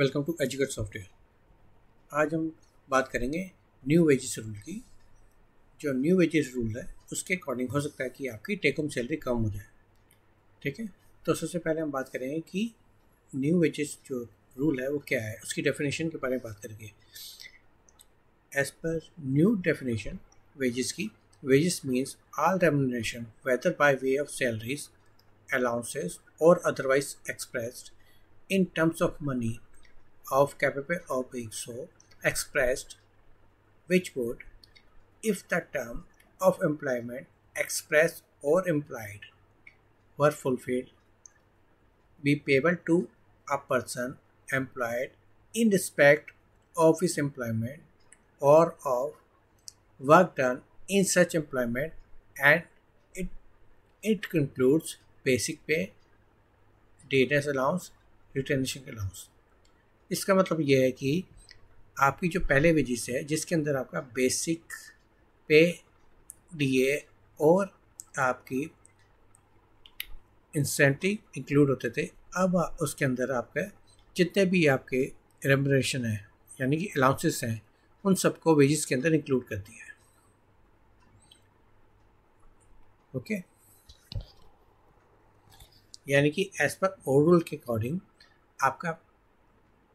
Welcome to educate software. आज हम बात करेंगे न्यू वेजेस रूल की। जो न्यू वेजेस रूल है उसके अकॉर्डिंग हो सकता है कि आपकी टेक होम सैलरी कम हो जाए। ठीक है, तो सबसे पहले हम बात करेंगे कि न्यू वेजेस जो रूल है वो क्या है, उसकी डेफिनेशन के बारे में बात करेंगे। As per new definition wages की, wages means all remuneration whether by way of salaries, allowances और otherwise expressed in terms of money of capable of being so expressed, which would, if the term of employment expressed or implied were fulfilled, be payable to a person employed in respect of his employment or of work done in such employment, and it includes basic pay, day's allowance, retention allowance. इसका मतलब यह है कि आपकी जो पहले wages है जिसके अंदर आपका बेसिक पे, डीए और आपकी इंसेंटिव इंक्लूड होते थे, अब उसके अंदर आपका जितने भी आपके रेम्युनरेशन है यानी कि अलाउंसेस हैं उन सबको वेजेस के अंदर इंक्लूड कर दिया है। ओके, यानी कि एज पर ओल्ड रूल के अकॉर्डिंग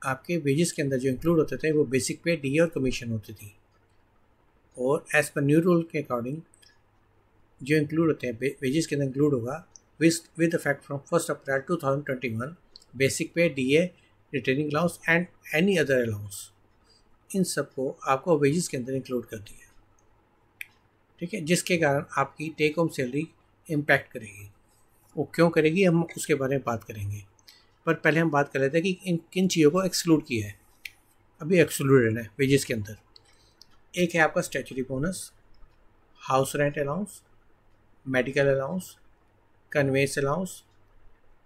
आपके वेजेस के अंदर जो इंक्लूड होते थे वो बेसिक पे, डी और कमीशन होती थी। और एज पर न्यू रूल के अकॉर्डिंग जो इंक्लूड होते हैं वेजेस के अंदर इंक्लूड होगा with effect from 1 April 2021 basic pay, DA, retaining allowance and any other allowance, इन सबको आपको वेजेस के अंदर इंक्लूड कर दिया। ठीक है, जिसके कारण आपकी टेक होम सैलरी इम्पैक्ट करेगी। वो क्यों करेगी हम उसके बारे में बात करेंगे, पर पहले हम बात कर लेते हैं कि इन किन चीज़ों को एक्सक्लूड किया है। अभी एक्सक्लूडेड है वेजेस के अंदर। एक है आपका statutory bonus, house rent allowance, medical allowance, convince allowance,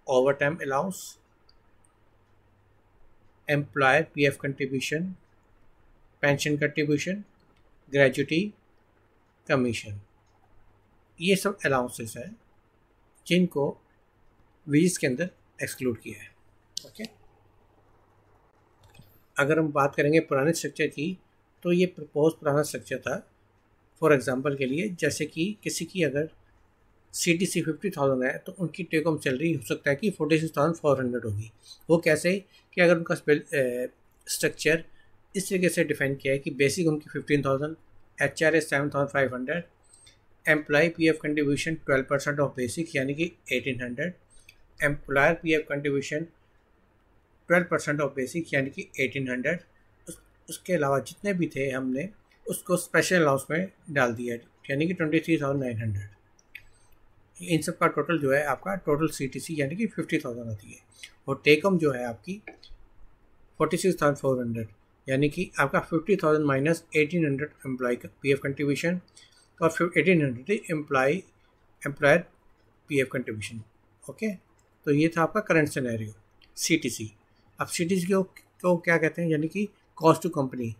over time allowance, employer PF contribution, pension contribution, gratuity, commission. ये सब अलाउंसेस हैं जिनको वेजेस के अंदर एक्सक्लूड किया है। ओके, अगर हम बात करेंगे पुराने स्ट्रक्चर की, तो ये प्रपोज पुराना स्ट्रक्चर था। फॉर एग्जांपल के लिए, जैसे कि किसी की अगर CTC 50,000 है तो उनकी टेक होम सैलरी हो सकता है कि 46,400 होगी। वो कैसे कि अगर उनका स्ट्रक्चर इस तरीके से डिफाइन किया है कि बेसिक उनकी 15,000, HRA 7,500, employee PF contribution 12% of basic यानी कि 1,800, employer PF contribution 12% of basic यानी कि 1,800। उसके अलावा जितने भी थे हमने उसको स्पेशल अलाउंस में डाल दिया यानी कि 23,900। इन सब का टोटल जो है आपका टोटल CTC यानी कि 50,000 आती है। और टेक होम जो है आपकी 46,400 यानी कि आपका 50,000 माइनस 1,800 एम्प्लॉय PF कंट्रीब्यूशन और 1,800 एम्प्लॉयर PF कंट्रीब्यूशन। ओके, तो ये था आपका करंट सिनेरियो CTC। अब CTC को क्या कहते हैं, यानी कि cost to company.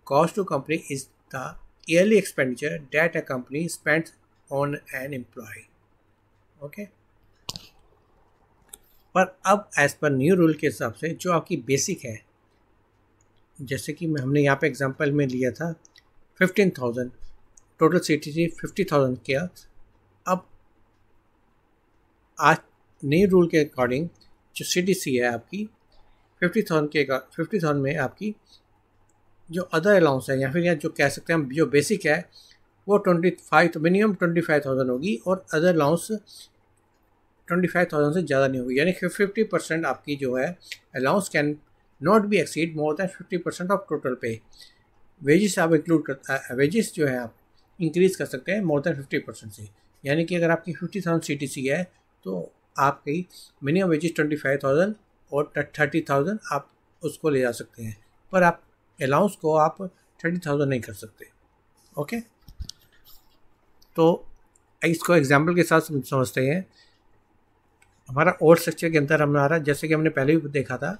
Cost to company is the yearly expenditure that a company spends on an employee. Okay, पर अब एज पर न्यू रूल के हिसाब से जो आपकी बेसिक है, जैसे कि हमने यहाँ पे एग्जांपल में लिया था 15,000, टोटल CTC 50,000 किया। अब आज नए रूल के अकॉर्डिंग जो CTC है आपकी 50,000 में आपकी जो अदर अलाउंस है या फिर या जो कह सकते हैं हम जो बेसिक है वो 25 तो मिनिमम 25,000 होगी और अदर अलाउंस 25,000 से ज़्यादा नहीं होगी। यानी कि 50% आपकी जो है allowance can not be exceed more than 50% of total पे। वेजेस आप इंक्लूड कर वेजेस जो है आप इंक्रीज कर सकते हैं मोर दैन 50% से। यानी कि अगर आपकी 50,000 CTC है तो आपकी मिनिमम वेजेस 25,000 और 30,000 आप उसको ले जा सकते हैं, पर आप अलाउंस को आप 30,000 नहीं कर सकते। ओके, तो इसको एग्जाम्पल के साथ समझते हैं। हमारा ओल्ड स्ट्रक्चर के अंदर हमारा, जैसे कि हमने पहले भी देखा था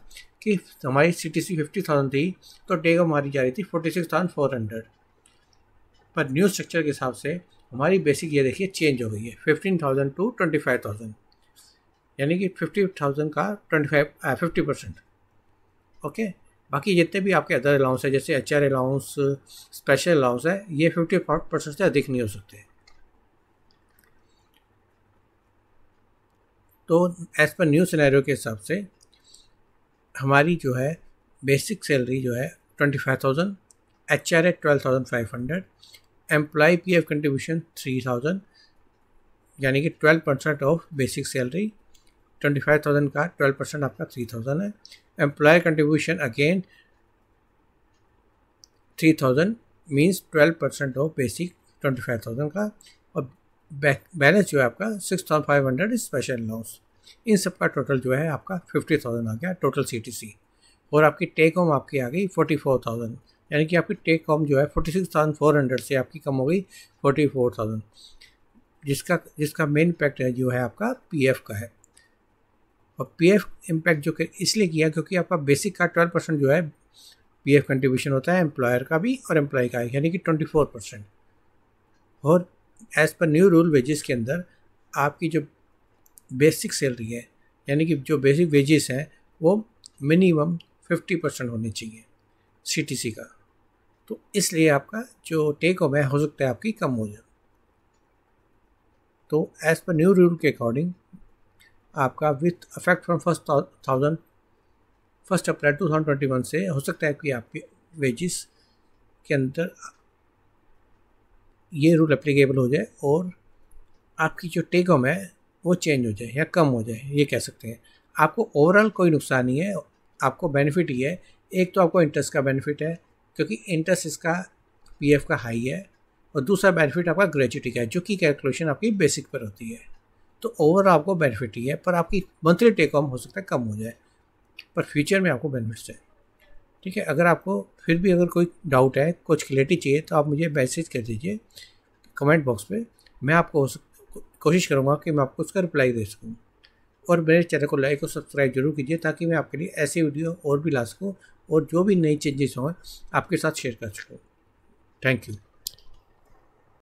कि हमारी CTC 50,000 थी तो टेक होम हमारी जा रही थी 46,400, पर न्यू स्ट्रक्चर के हिसाब से हमारी बेसिक ये देखिए चेंज हो गई है 15,000 टू 25,000, यानी कि 50,000 का 50%। ओके। बाकी जितने भी आपके अदर अलाउंस है जैसे HR अलाउंस, स्पेशल अलाउंस है, ये 55% से अधिक नहीं हो सकते। तो एज पर न्यू सिनेरियो के हिसाब से हमारी जो है बेसिक सैलरी जो है 25,000, HR है 12,500, एम्प्लॉय PF कंट्रीब्यूशन 3,000, यानी कि 12% ऑफ बेसिक सैलरी। 25,000 का 12% आपका 3,000 है। Employ contribution again 3,000 means 12% of basic 25,000 का, और बैलेंस जो है आपका 6,500 स्पेशल अलाउंस। इन सब का टोटल जो है आपका 50,000 आ गया टोटल CTC। और आपकी टेक होम आपकी आ गई 44,000, यानी कि आपकी टेक होम जो है 46,400 से आपकी कम हो गई 44,000, जिसका मेन इम्पैक्ट है जो है आपका PF का है। और PF इम्पैक्ट जो इसलिए किया क्योंकि आपका बेसिक का 12% जो है PF कंट्रीब्यूशन होता है एम्प्लॉयर का भी और एम्प्लॉय का, यानी कि 24%। और as per new rule wages के अंदर आपकी जो बेसिक सैलरी है, यानी कि जो बेसिक वेजेस हैं, वो मिनिमम 50% होनी चाहिए CTC का। तो इसलिए आपका जो टेक होम है हो सकता है आपकी कम हो जाए। तो एज पर न्यू रूल के अकॉर्डिंग आपका विथ अफेक्ट फ्रॉम 1 अप्रैल 2021 से हो सकता है कि आपके वेजेस के अंदर ये रूल एप्लीकेबल हो जाए और आपकी जो टेक होम है वो चेंज हो जाए या कम हो जाए, ये कह सकते हैं। आपको ओवरऑल कोई नुकसान नहीं है, आपको बेनिफिट ही है। एक तो आपको इंटरेस्ट का बेनिफिट है क्योंकि इंटरेस्ट इसका PF का हाई है, और दूसरा बेनिफिट आपका ग्रेजुएटी का है जो कि कैलकुलेशन आपकी बेसिक पर होती है। तो ओवरऑल आपको बेनिफिट ही है, पर आपकी मंथली टेक होम हो सकता है कम हो जाए, पर फ्यूचर में आपको बेनिफिट्स है। ठीक है, अगर आपको फिर भी अगर कोई डाउट है, कुछ क्लैरिटी चाहिए, तो आप मुझे मैसेज कर दीजिए कमेंट बॉक्स पे। मैं आपको कोशिश करूँगा कि मैं आपको उसका रिप्लाई दे सकूँ। और मेरे चैनल को लाइक और सब्सक्राइब जरूर कीजिए ताकि मैं आपके लिए ऐसी वीडियो और भी ला सकूँ और जो भी नई चेंजेस हों आपके साथ शेयर कर सकूँ। Thank you.